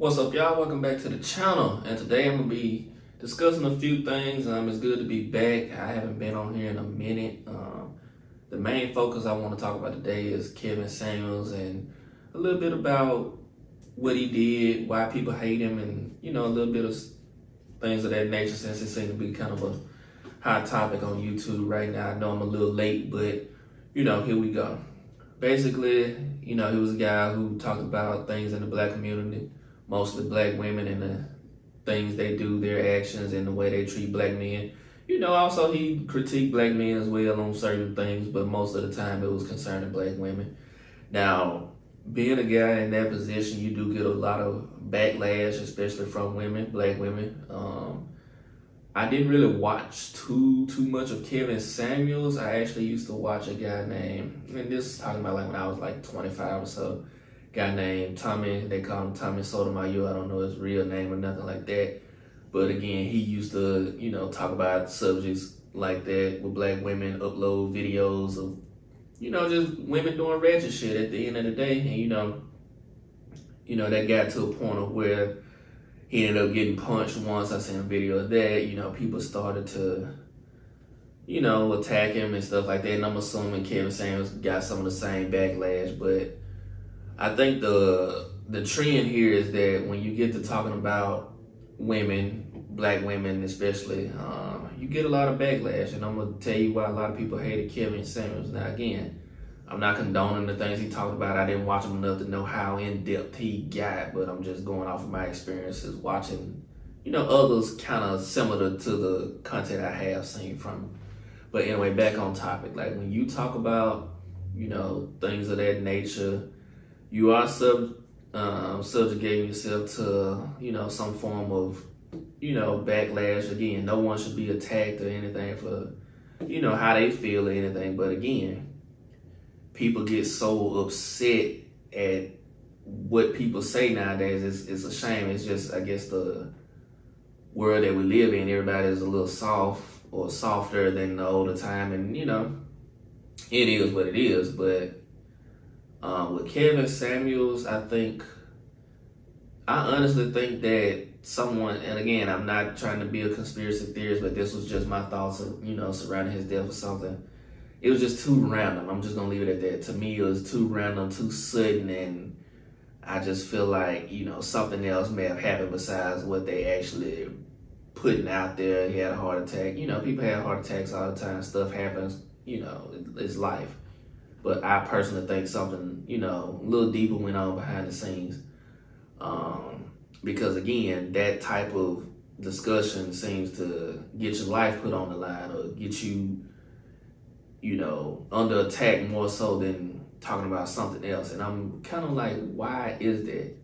What's up, y'all? Welcome back to the channel. And today I'm gonna be discussing a few things. It's good to be back. I haven't been on here in a minute. The main focus I want to talk about today is Kevin Samuels and a little bit about what he did, why people hate him, and a little bit of things of that nature. Since it seems to be kind of a hot topic on YouTube right now. I know I'm a little late, but here we go. Basically, he was a guy who talked about things in the black community, mostly black women and the things they do, their actions and the way they treat black men. Also he critiqued black men as well on certain things, but most of the time it was concerning black women. Now, being a guy in that position, you do get a lot of backlash, especially from women, black women. I didn't really watch too much of Kevin Samuels. I actually used to watch a guy named, and this is talking about like when I was like 25 or so, guy named Tommy. They call him Tommy Sotomayor. I don't know his real name or nothing like that. But again, he used to, talk about subjects like that with black women, upload videos of, just women doing ratchet shit at the end of the day. And, that got to a point of where he ended up getting punched once. I seen a video of that. People started to, attack him and stuff like that. And I'm assuming Kevin Samuels got some of the same backlash. But I think the trend here is that when you get to talking about women, black women especially, you get a lot of backlash. And I'm going to tell you why a lot of people hated Kevin Samuels. Now, again, I'm not condoning the things he talked about. I didn't watch him enough to know how in-depth he got, but I'm just going off of my experiences watching, others kind of similar to the content I have seen from him. But anyway, back on topic. Like when you talk about, things of that nature, you are subjugating yourself to, some form of, backlash. Again, no one should be attacked or anything for, how they feel or anything. But again, people get so upset at what people say nowadays. It's a shame. It's just, I guess, the world that we live in. Everybody is a little soft or softer than the older time. And, it is what it is. But with Kevin Samuels, I honestly think that someone, and again, I'm not trying to be a conspiracy theorist, but this was just my thoughts of, surrounding his death or something. It was just too random. I'm just gonna leave it at that. To me, it was too random, too sudden, and I just feel like, something else may have happened besides what they actually putting out there. He had a heart attack. People have heart attacks all the time. Stuff happens. It's life. But I personally think something, a little deeper went on behind the scenes. Because again, that type of discussion seems to get your life put on the line or get you, under attack more so than talking about something else. And I'm kind of like, why is that?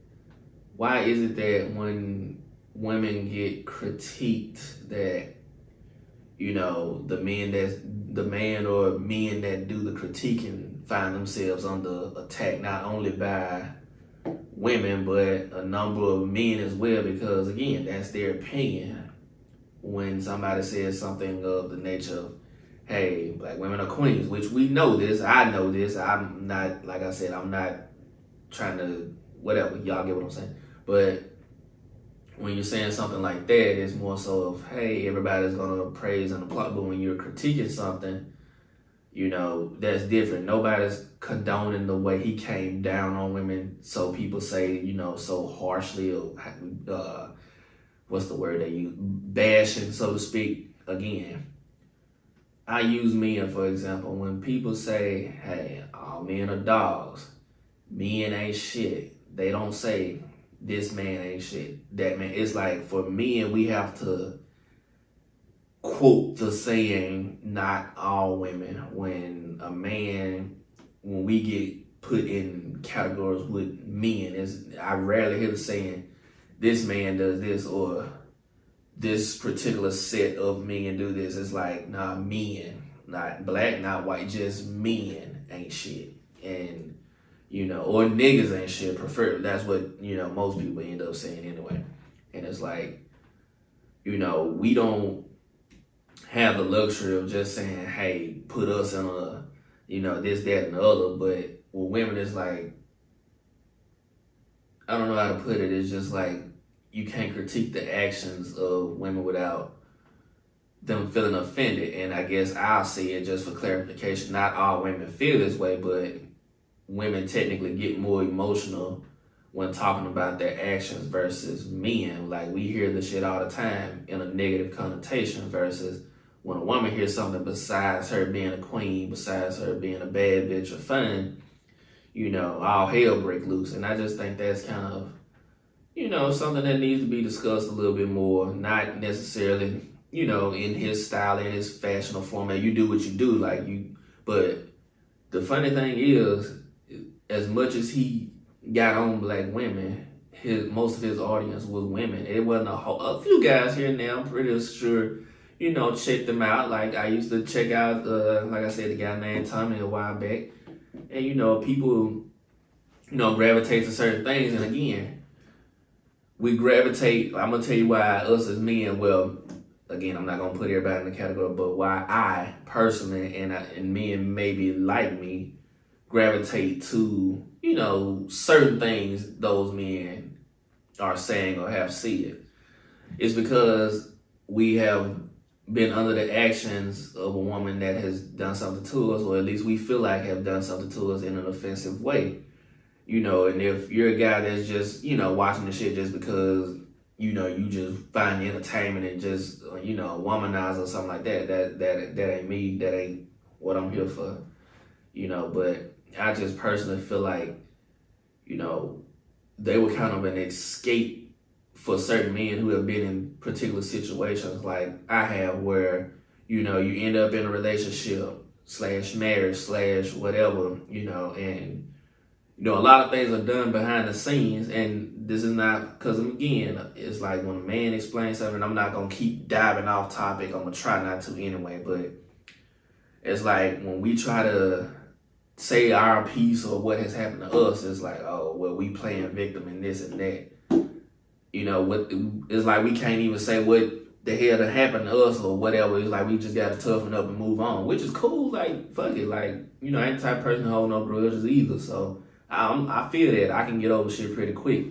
Why is it that when women get critiqued that, the man or men that do the critiquing find themselves under attack, not only by women, but a number of men as well, because again, that's their opinion. When somebody says something of the nature of, hey, black women are queens, which we know this, I know this, I'm not, like I said, I'm not trying to, whatever, y'all get what I'm saying. But when you're saying something like that, it's more so of, hey, everybody's gonna praise and applaud. But when you're critiquing something, that's different. Nobody's condoning the way he came down on women. So people say, so harshly, or what's the word they use? Bashing, so to speak. Again, I use men, for example. When people say, hey, all men are dogs, men ain't shit, they don't say, this man ain't shit, that man. It's like, for men, we have to quote the saying, not all women. When we get put in categories with men, I rarely hear the saying, this man does this, or this particular set of men do this. It's like, nah, men, not black, not white, just men ain't shit. And, or niggas ain't shit, prefer. That's what, most people end up saying anyway. And it's like, we don't have the luxury of just saying, hey, put us in a, this, that, and the other. But with women, it's like, I don't know how to put it. It's just like you can't critique the actions of women without them feeling offended. And I guess I'll say it just for clarification. Not all women feel this way, but women technically get more emotional when talking about their actions versus men. Like, we hear the shit all the time in a negative connotation versus when a woman hears something besides her being a queen, besides her being a bad bitch or fun, all hell break loose. And I just think that's kind of, something that needs to be discussed a little bit more. Not necessarily, in his style, in his fashionable format. You do what you do, but the funny thing is, as much as he got on black women, most of his audience was women. It wasn't a few guys here and there, I'm pretty sure, check them out. Like, I used to check out, like I said, the guy named Tommy a while back. And, people, gravitate to certain things. And again, we gravitate, I'm going to tell you why us as men, well, again, I'm not going to put everybody in the category, but why I personally, and men maybe like me, gravitate to, certain things those men are saying or have said. It's because we have been under the actions of a woman that has done something to us, or at least we feel like have done something to us in an offensive way. And if you're a guy that's just, watching the shit just because, you just find the entertainment and just, womanize or something like that ain't me. That ain't what I'm here for. But I just personally feel like, they were kind of an escape for certain men who have been in particular situations like I have, where, you end up in a relationship / marriage / whatever, and, a lot of things are done behind the scenes. And this is not, because again, it's like when a man explains something, I'm not going to keep diving off topic. I'm going to try not to anyway, but it's like when we try to say our piece or what has happened to us, it's like, oh, well, we playing victim in this and that. It's like we can't even say what the hell that happened to us or whatever. It's like we just got to toughen up and move on, which is cool. Like, fuck it. Like, I ain't the type of person to hold no grudges either. So I feel that I can get over shit pretty quick.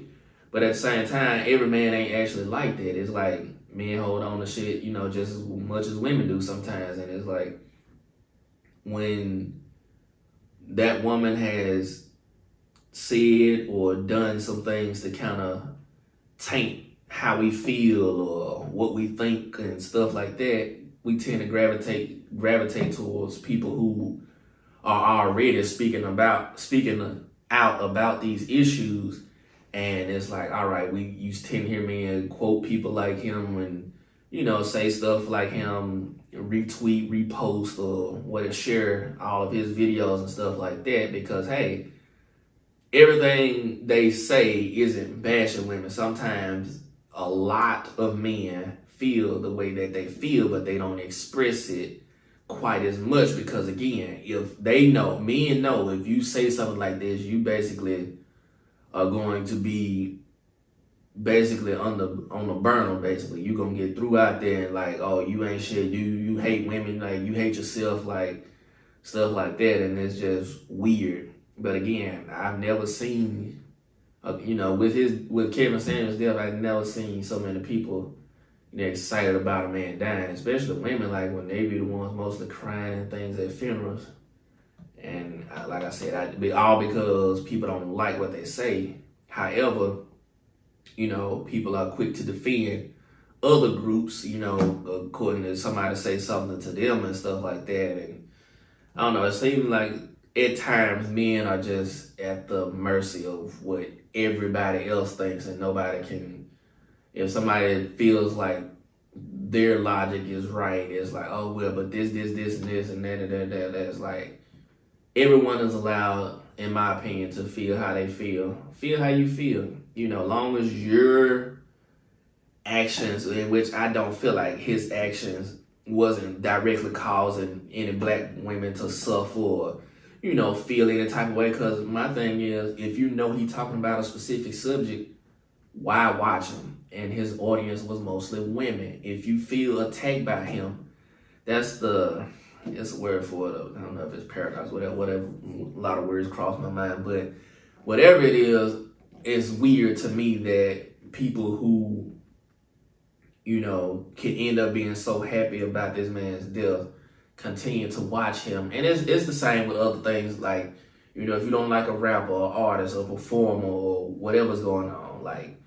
But at the same time, every man ain't actually like that. It's like men hold on to shit, just as much as women do sometimes. And it's like when that woman has said or done some things to kind of taint how we feel or what we think and stuff like that, we tend to gravitate towards people who are already speaking out about these issues. And it's like, all right, you tend to hear me and quote people like him and, say stuff like him, retweet, repost, or share all of his videos and stuff like that, because, hey, everything they say isn't bashing women. Sometimes a lot of men feel the way that they feel, but they don't express it quite as much, because again, if they know, men know, if you say something like this, you basically are going to be basically on the burner. Basically, you're gonna get threw out there and like, oh, you ain't shit, you hate women, like you hate yourself, like stuff like that, and it's just weird. But again, I've never seen, with Kevin Samuels' death, I've never seen so many people excited about a man dying, especially women, like when they be the ones mostly crying and things at funerals. And like I said, all because people don't like what they say. However, people are quick to defend other groups, according to somebody say something to them and stuff like that. And I don't know, it seems like at times men are just at the mercy of what everybody else thinks, and nobody can, if somebody feels like their logic is right, it's like, oh, well, but this, and this, and that. That's like, everyone is allowed, in my opinion, to feel how they feel. Feel how you feel. Long as your actions, in which I don't feel like his actions wasn't directly causing any black women to suffer or, feel any type of way. Because my thing is, if he talking about a specific subject, why watch him? And his audience was mostly women. If you feel attacked by him, it's a word for it. I don't know if it's paradox, whatever. A lot of words cross my mind, but whatever it is, it's weird to me that people who, you know, can end up being so happy about this man's death continue to watch him. And it's the same with other things, like, you know, if you don't like a rapper or artist or performer or whatever's going on, like,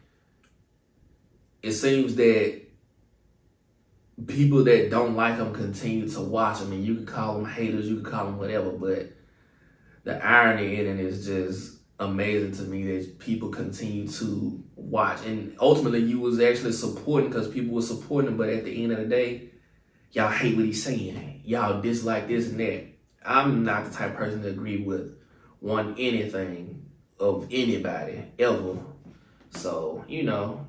it seems that people that don't like him continue to watch him. And you can call them haters, you can call them whatever, but the irony in it is just amazing to me that people continue to watch. And ultimately, you was actually supporting because people were supporting him, but at the end of the day, y'all hate what he's saying. Y'all dislike this and that. I'm not the type of person to agree with anything of anybody ever. So, you know,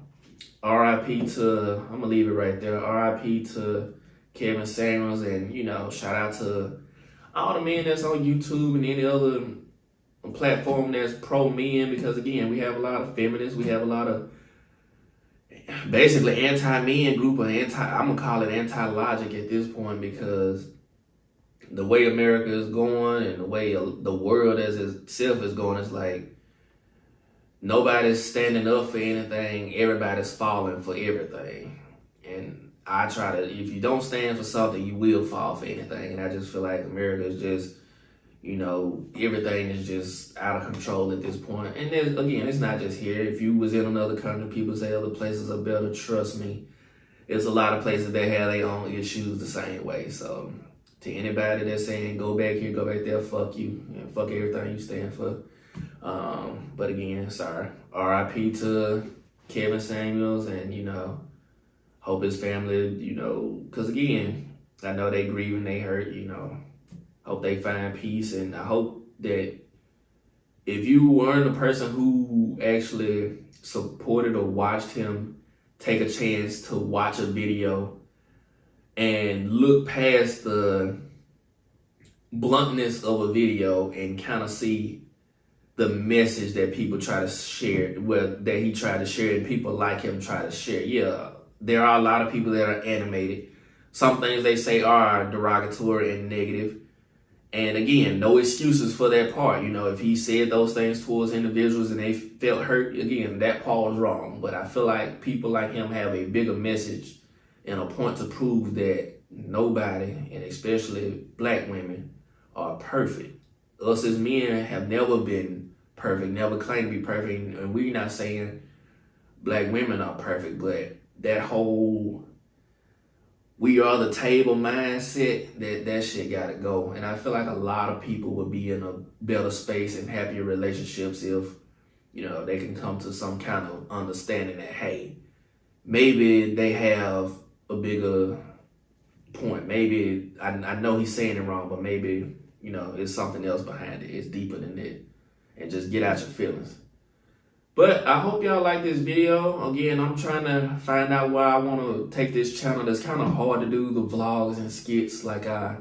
RIP to, I'm gonna leave it right there. RIP to Kevin Samuels, and, you know, shout out to all the men that's on YouTube and any other platform that's pro men, because again, we have a lot of feminists, we have a lot of basically anti-men group, or I'm gonna call it anti-logic at this point, because the way America is going and the way the world as itself is going, it's like nobody's standing up for anything, everybody's falling for everything. And I try to, if you don't stand for something, you will fall for anything. And I just feel like America is just, you know, everything is just out of control at this point. And then, again, it's not just here. If you was in another country, people say other places are better. Trust me, there's a lot of places that have their own issues the same way. So to anybody that's saying go back here, go back there, fuck you, and fuck everything you stand for. But again, sorry. RIP to Kevin Samuels, and, you know, hope his family, you know, because again, I know they grieving, they hurt, you know. Hope they find peace, and I hope that if you weren't a person who actually supported or watched him, take a chance to watch a video and look past the bluntness of a video and kind of see the message that people try to share, that he tried to share and people like him try to share. Yeah, there are a lot of people that are animated. Some things they say are derogatory and negative. And again, no excuses for that part. You know, if he said those things towards individuals and they felt hurt, again, that part was wrong. But I feel like people like him have a bigger message and a point to prove that nobody, and especially black women, are perfect. Us as men have never been perfect, never claimed to be perfect. And we're not saying black women are perfect, but that whole we are the table mindset, that shit gotta go. And I feel like a lot of people would be in a better space and happier relationships if, you know, they can come to some kind of understanding that, hey, maybe they have a bigger point. Maybe, I know he's saying it wrong, but maybe, you know, it's something else behind it. It's deeper than that. And just get out your feelings. But I hope y'all like this video. Again, I'm trying to find out why I want to take this channel. That's kind of hard to do the vlogs and skits like I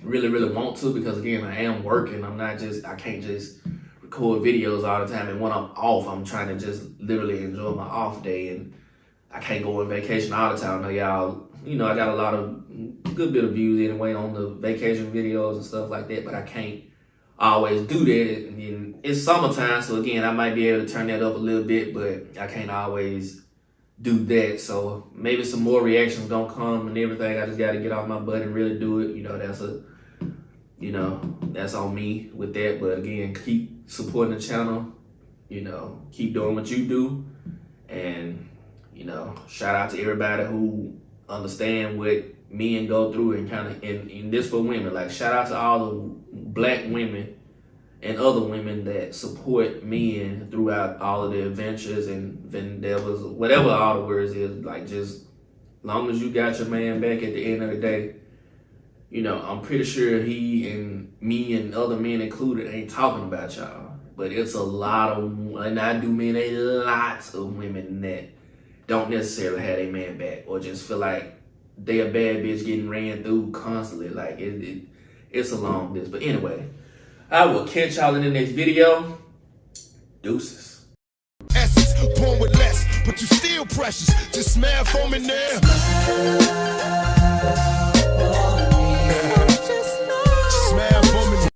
really want to, because again, I am working. I can't just record videos all the time. And when I'm off, I'm trying to just literally enjoy my off day. And I can't go on vacation all the time. Now, y'all, you know, I got a lot of good bit of views anyway on the vacation videos and stuff like that, but I can't always do that. And it's summertime, so again, I might be able to turn that up a little bit, but I can't always do that. So maybe some more reactions gonna come and everything. I just gotta get off my butt and really do it. You know, that's on me with that. But again, keep supporting the channel. You know, keep doing what you do. And, you know, shout out to everybody who understand what men go through, and kind of, and this for women. Like, shout out to all the black women and other women that support men throughout all of the adventures and endeavors, whatever all the words is. Like, just long as you got your man back at the end of the day, you know, I'm pretty sure he and me and other men included ain't talking about y'all. But it's a lot of, and I do mean a lot of women that don't necessarily have their man back, or just feel like they a bad bitch getting ran through constantly. Like, it's a long list. But anyway, I will catch y'all in the next video. Deuces. Essence, born with less, but you still precious. Just smile for me now.